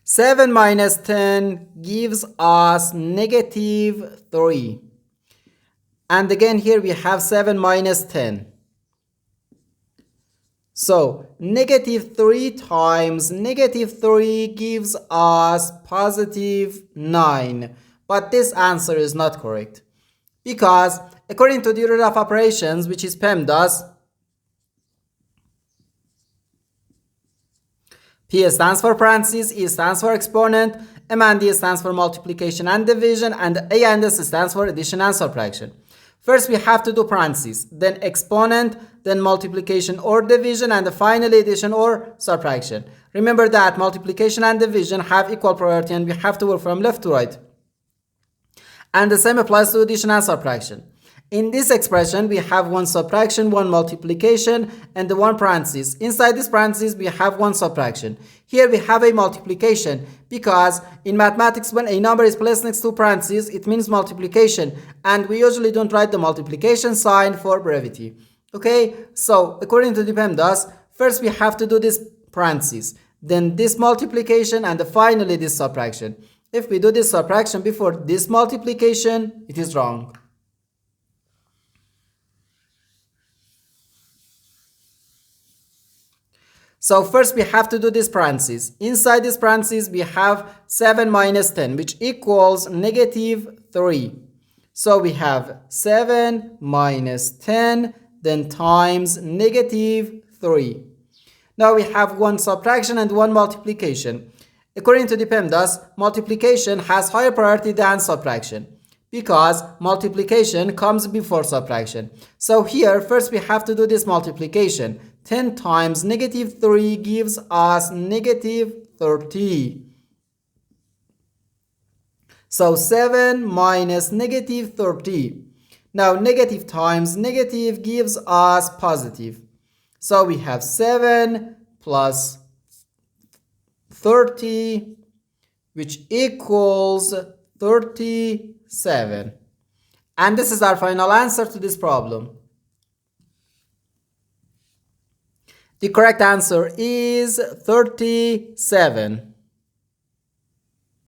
7 minus 10 gives us negative 3. And again here we have 7 minus 10. So negative 3 times negative 3 gives us positive 9. But this answer is not correct. Because according to the order of operations, which is PEMDAS, P stands for parentheses, E stands for exponent, M and D stands for multiplication and division, and A and S stands for addition and subtraction. First we have to do parentheses, then exponent, then multiplication or division, and finally addition or subtraction. Remember that multiplication and division have equal priority and we have to work from left to right. And the same applies to addition and subtraction. In this expression, we have one subtraction, one multiplication, and the one parenthesis. Inside this parenthesis, we have one subtraction. Here we have a multiplication because in mathematics, when a number is placed next to parentheses, it means multiplication. And we usually don't write the multiplication sign for brevity. Okay, so according to the PEMDAS, first we have to do this parenthesis, then this multiplication, and finally this subtraction. If we do this subtraction before this multiplication, it is wrong. So first we have to do this parenthesis. Inside this parenthesis we have 7 minus 10, which equals negative 3. So we have 7 minus 10, then times negative 3. Now we have one subtraction and one multiplication. According to the PEMDAS, multiplication has higher priority than subtraction because multiplication comes before subtraction. So here first we have to do this multiplication. 10 times negative 3 gives us negative 30. So 7 minus negative 30. Now negative times negative gives us positive. So we have 7 plus 30, which equals 37. And this is our final answer to this problem. The correct answer is 37.